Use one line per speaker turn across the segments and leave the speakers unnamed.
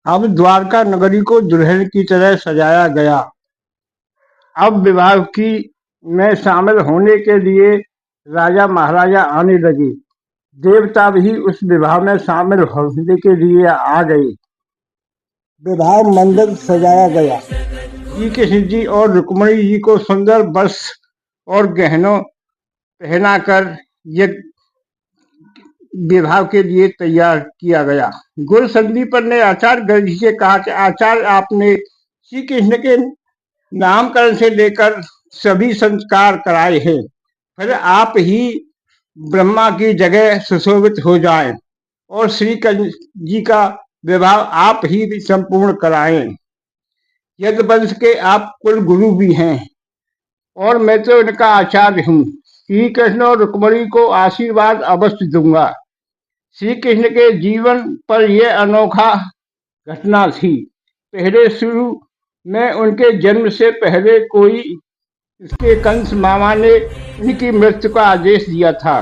अब द्वारका नगरी को दुल्हन की तरह सजाया गया। अब विवाह की में शामिल होने के लिए राजा महाराजा आने लगे। देवता भी उस विवाह में शामिल होने के लिए आ गए। विवाह मंडप सजाया गया। श्री कृष्ण जी और रुक्मणी जी को सुंदर वस्त्र और गहनों पहनाकर ये विवाह के लिए तैयार किया गया। गुरु संदीपन ने आचार्य गर्ग से कहा कि आचार्य, आपने श्री कृष्ण के नामकरण से लेकर सभी संस्कार कराए हैं, फिर आप ही ब्रह्मा की जगह सुशोभित हो जाएं और श्री कृष्ण जी का विवाह आप ही संपूर्ण कराएं। यदुवंश के आप कुल गुरु भी हैं और मैं तो इनका आचार्य हूँ। श्री कृष्ण और रुक्मणी को आशीर्वाद अवश्य दूंगा। श्री कृष्ण के जीवन पर यह अनोखा घटना थी। पहले शुरू में उनके जन्म से पहले कोई इसके कंस मामा ने इनकी मृत्यु का आदेश दिया था।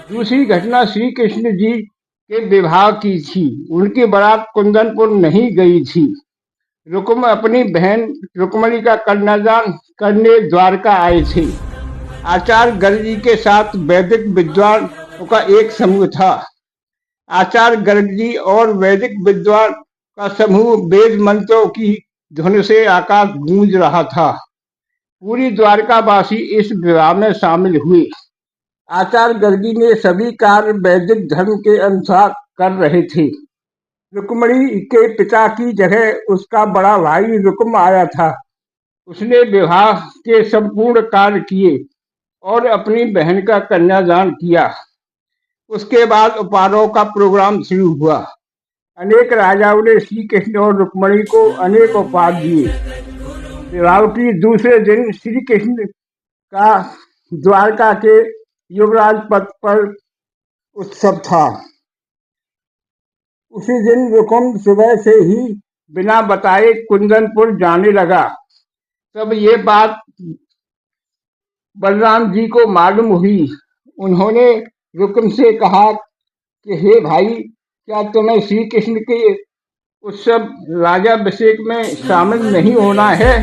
दूसरी घटना श्री कृष्ण जी के विवाह की थी। उनकी बारात कुंदनपुर नहीं गई थी। रुक्म अपनी बहन रुक्मणी का कन्यादान करने द्वारका आए थे। आचार्य गर्ग जी के साथ वैदिक विद्वानों का एक समूह था। आचार्य गर्ग जी और वैदिक विद्वान का समूह वेद मंत्रों की धुन से आकाश गूंज रहा था। पूरी द्वारकावासी इस विवाह में शामिल हुए। आचार्य गर्गी ने सभी कार्य वैदिक धर्म के अनुसार कर रहे थे। रुक्मणी के पिता की जगह उसका बड़ा भाई रुक्म आया था। उसने विवाह के संपूर्ण कार्य किए और अपनी बहन का कन्यादान किया। उसके बाद उपहारों का प्रोग्राम शुरू हुआ। अनेक राजाओं ने श्री कृष्ण और रुक्मणी को अनेक उपहार दिए। विवाह की दूसरे दिन श्री कृष्ण का द्वारका के युवराज पद पर उत्सव था। उसी दिन रुक्म सुबह से ही बिना बताए कुंदनपुर जाने लगा। तब ये बात बलराम जी को मालूम हुई। उन्होंने रुक्म से कहा कि हे भाई, क्या तुम्हें श्री कृष्ण के उत्सव राजाभिषेक में शामिल नहीं होना है?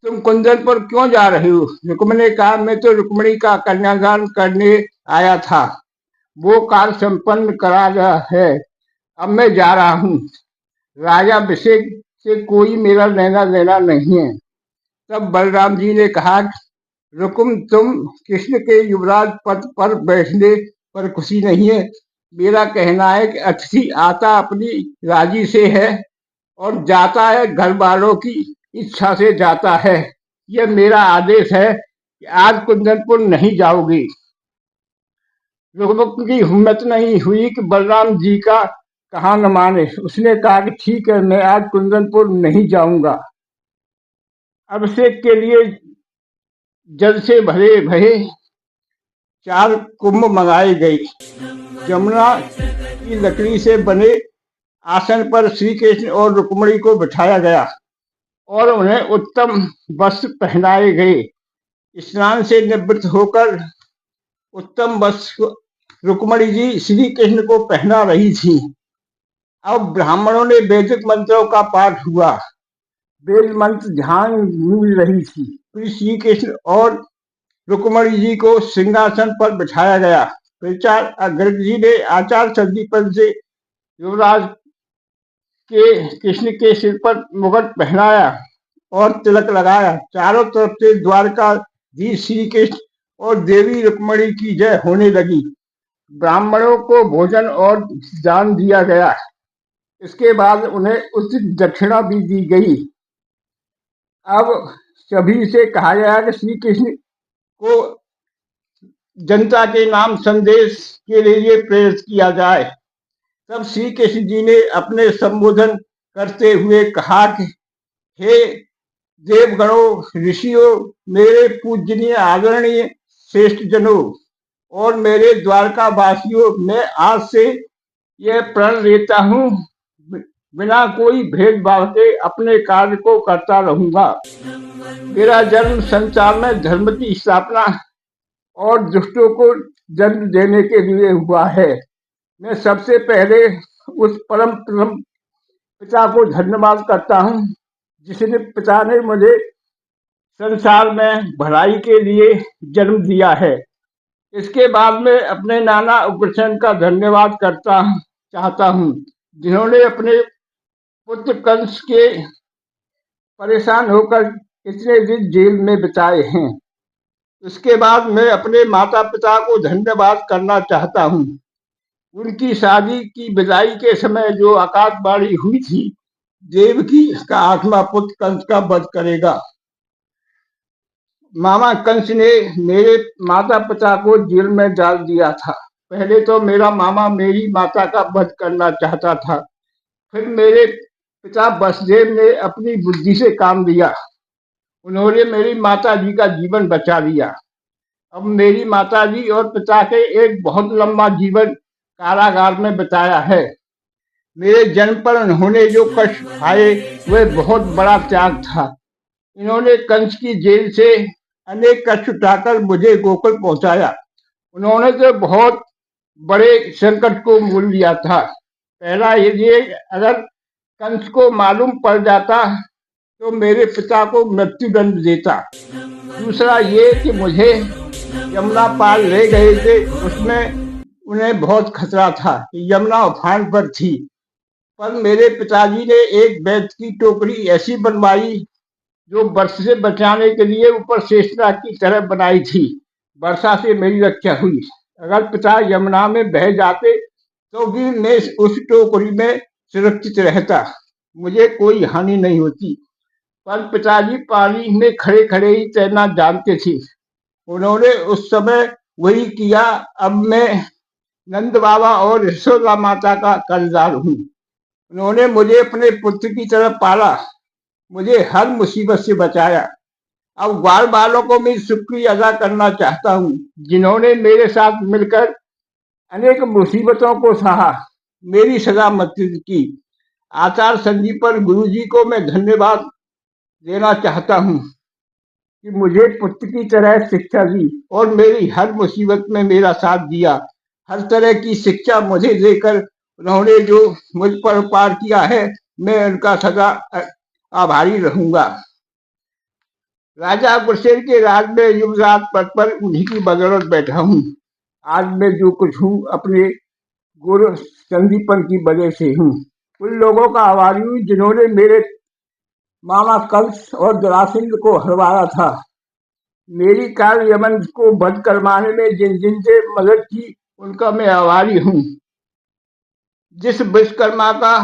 तुम कुंदनपुर क्यों जा रहे हो? रुक्म ने कहा, मैं तो रुक्मणी का कन्यादान करने आया था। वो कार्य संपन्न करा गया है, अब मैं जा रहा हूँ। राजाभिषेक से कोई मेरा लेना देना नहीं है। तब बलराम जी ने कहा, रुक्म, तुम कृष्ण के युवराज पद पर बैठने पर खुशी नहीं है? मेरा कहना है कि अतिथि आता अपनी राजी से है और जाता है घर वालों की इच्छा से जाता है। यह मेरा आदेश है कि आज कुंदनपुर नहीं जाओगी। रुक्म की हिम्मत नहीं हुई कि बलराम जी का कहा न माने। उसने कहा कि ठीक है, मैं आज कुंदनपुर नहीं जाऊंगा। अभिषेक के लिए जल से भरे भरे 4 कुंभ मंगाए गए। जमुना की लकड़ी से बने आसन पर श्री कृष्ण और रुक्मणी को बिठाया गया और उन्हें उत्तम वस्त्र पहनाए गए। स्नान से निवृत्त होकर उत्तम वस्त्र रुक्मणी जी श्री कृष्ण को पहना रही थी। अब ब्राह्मणों ने वैदिक मंत्रों का पाठ हुआ। वेद मंत्र ध्यान मिल रही थी। फिर श्री कृष्ण और रुक्मणी जी को सिंहासन पर बिठाया गया। गर्ग जी ने आचार्य संदीपन से युवराज के कृष्ण के सिर पर मुकुट पहनाया और तिलक लगाया। चारों तरफ से द्वारका दी श्री कृष्ण और देवी रुक्मणी की जय होने लगी। ब्राह्मणों को भोजन और दान दिया गया। इसके बाद उन्हें उचित दक्षिणा भी दी गई। अब सभी से कहा गया कि श्री कृष्ण को जनता के नाम संदेश के लिए प्रेरित किया जाए। तब श्री कृष्ण जी ने अपने संबोधन करते हुए कहा कि हे देवगणों, ऋषियों, मेरे पूजनीय आदरणीय श्रेष्ठ जनों और मेरे द्वारका वासियों, मैं आज से यह प्रण लेता हूँ, बिना कोई भेदभाव के अपने कार्य को करता रहूंगा। मेरा जन्म संसार में धर्म की स्थापना और दुष्टों को जन्म देने के लिए हुआ है। मैं सबसे पहले उस परम पिता को धन्यवाद करता हूँ, जिसने पिता ने मुझे संसार में भलाई के लिए जन्म दिया है। इसके बाद में अपने नाना उग्रसेन का धन्यवाद करता चाहता हूँ, जिन्होंने अपने पुत्र कंस के परेशान होकर इतने दिन जेल में बिताए हैं। उसके बाद मैं अपने माता पिता को धन्यवाद करना चाहता हूँ। उनकी शादी की विदाई के समय जो आकाशवाणी हुई थी, देवकी का 8वां पुत्र कंस का वध करेगा। मामा कंस ने मेरे माता पिता को जेल में डाल दिया था। पहले तो मेरा मामा मेरी माता का वध करना चाहता था, फिर मेरे पिता वसुदेव ने अपनी बुद्धि से काम लिया। उन्होंने मेरी माता जी का जीवन बचा लिया। अब मेरी माता जी और पिता के एक बहुत लंबा जीवन कारागार में बिताया है। मेरे जन्म पर उन्होंने जो कष्ट उठाए वह बहुत बड़ा त्याग था। इन्होंने कंस की जेल से अनेक कष्ट उठाकर मुझे गोकुल पहुंचाया। उन्होंने तो बहुत बड़े संकट को मोल लिया था। पहला ये, अगर कंस को मालूम पड़ जाता तो मेरे पिता को मृत्युदंड देता। दूसरा ये कि मुझे यमुना पार ले गए थे, उसमें उन्हें बहुत खतरा था कि यमुना उफान पर थी। पर मेरे पिताजी ने एक वैद्य की टोकरी ऐसी बनवाई जो वर्षा से बचाने के लिए ऊपर शेषनाग की तरह बनाई थी। वर्षा से मेरी रक्षा हुई। अगर पिता यमुना में बह जाते तो भी मैं उस टोकरी में सुरक्षित रहता, मुझे कोई हानि नहीं होती। पर पिताजी पानी में खड़े खड़े ही तैरना जानते थे। उन्होंने उस समय वही किया। अब मैं नंद बाबा और यशोदा माता का कर्जदार हूँ। उन्होंने मुझे अपने पुत्र की तरह पाला, मुझे हर मुसीबत से बचाया। अब ग्वाल वालों को मैं शुक्रिया अदा करना चाहता हूँ, जिन्होंने मेरे साथ मिलकर अनेक मुसीबतों को सहा, मेरी सदा मदद की। आचार्य संदीपन गुरु जी को मैं धन्यवाद देना चाहता हूँ कि मुझे पुत्र की तरह शिक्षा दी और मेरी हर मुसीबत में मेरा साथ दिया। हर तरह की शिक्षा मुझे देकर उन्होंने जो मुझ पर उपकार किया है, मैं उनका सदा आभारी रहूंगा। राजा अग्रसेन के राज में युवराज पद पर उन्हीं की बदौलत बैठा हूँ। आज मैं जो कुछ हूँ अपने गुरु संदीपन की वजह से हूँ। उन लोगों का आभारी हूँ जिन्होंने मेरे मामा कंस और जरासंध को हरवाया था। मेरी काल यमन को वध करवाने में जिन जिन से मदद की, उनका मैं आभारी हूँ। जिस विश्वकर्मा का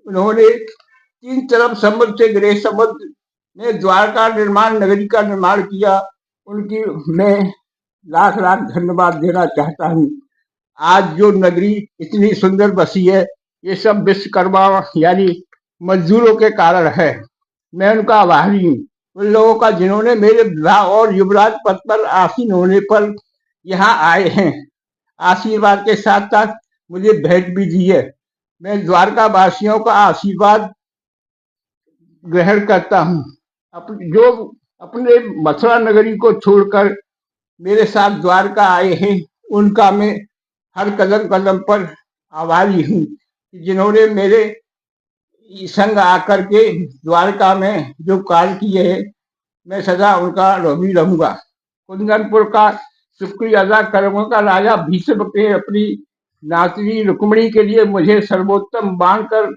उन्होंने 3 तरफ समुद्र से घिरे समुद्र में द्वारका निर्माण नगरी का निर्माण किया, उनकी मैं लाख लाख धन्यवाद देना चाहता हूँ। आज जो नगरी इतनी सुंदर बसी है, ये सब विश्वकर्मा यानी मजदूरों के कारण है। मैं उनका आभारी हूँ। उन लोगों का जिन्होंने मेरे विवाह और युवराज पद पर आसीन होने पर यहाँ आए हैं। आशीर्वाद के साथ साथ मुझे भेंट भी दी है। मैं द्वारका वासियों का आशीर्वाद ग्रहण करता हूँ। जो अपने मथुरा नगरी को छोड़कर मेरे साथ द्वारका आए हैं, उनका मैं हर कदम कदम पर आभारी हूँ, जिन्होंने मेरे संग आकर के द्वारका में जो कार्य किए हैं, मैं सदा उनका ऋणी रहूंगा। कुंदनपुर का शुक्रिया अदा करूंगा। राजा भीष्म ने अपनी नातनी रुक्मिणी के लिए मुझे सर्वोत्तम मानकर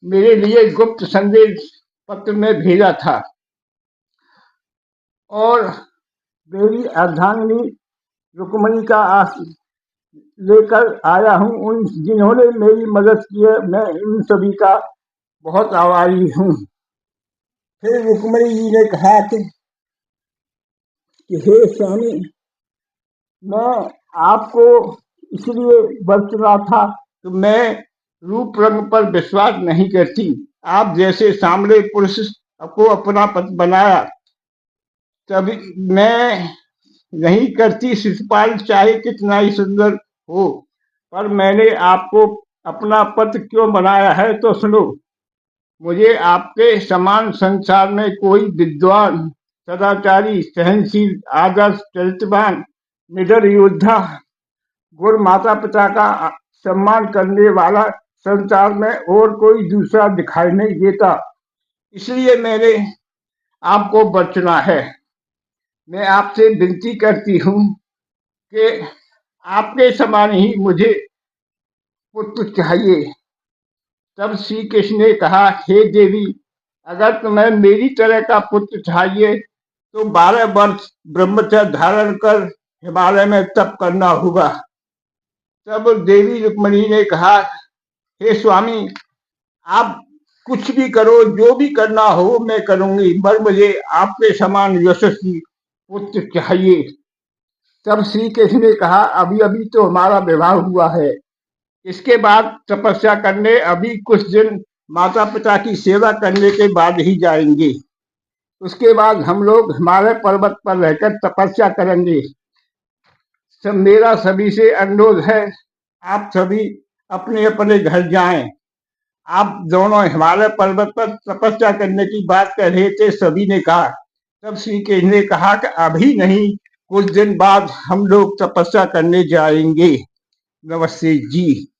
मेरे लिए गुप्त संदेश पत्र में भेजा था और मेरी अर्धांगिनी रुक्मिणी का लेकर आया हूँ। उन जिन्होंने मेरी मदद की है, मैं इन सभी का बहुत आभारी हूँ। फिर रुक्मिणी जी ने कहा कि हे स्वामी, मैं आपको इसलिए वर चुना था तो मैं रूप रंग पर विश्वास नहीं करती। आप जैसे सामने पुरुष को अपना पति बनाया, तभी मैं नहीं करती। शिशुपाल चाहे कितना ही सुंदर हो, पर मैंने आपको अपना पति क्यों बनाया है तो सुनो। मुझे आपके समान संसार में कोई विद्वान, सदाचारी, सहनशील, आदर्श, चरित्रवान, निडर योद्धा, गुरु माता पिता का सम्मान करने वाला संसार में और कोई दूसरा दिखाई नहीं देता, इसलिए मैंने आपको बचना है। मैं आपसे विनती करती हूँ कि आपके समान ही मुझे पुत्र चाहिए। तब श्री कृष्ण ने कहा, हे देवी, अगर तुम्हें मेरी तरह का पुत्र चाहिए तो 12 वर्ष ब्रह्मचर्य धारण कर हिमालय में तप करना होगा। तब देवी रुक्मिणी ने कहा, हे स्वामी, आप कुछ भी करो, जो भी करना हो मैं करूंगी, पर मुझे आपके समान यशस्वी पुत्र चाहिए। तब श्री कृष्ण ने कहा, अभी अभी तो हमारा विवाह हुआ है, इसके बाद तपस्या करने अभी कुछ दिन माता पिता की सेवा करने के बाद ही जाएंगे। उसके बाद हम लोग हिमालय पर्वत पर रहकर तपस्या करेंगे। सब मेरा सभी से अनुरोध है, आप सभी अपने अपने घर जाएं। आप दोनों हिमालय पर्वत पर तपस्या करने की बात कर रहे थे, सभी ने कहा। तब श्री कृष्ण ने कहा कि अभी नहीं, कुछ दिन बाद हम लोग तपस्या करने जाएंगे। नमस्ते जी।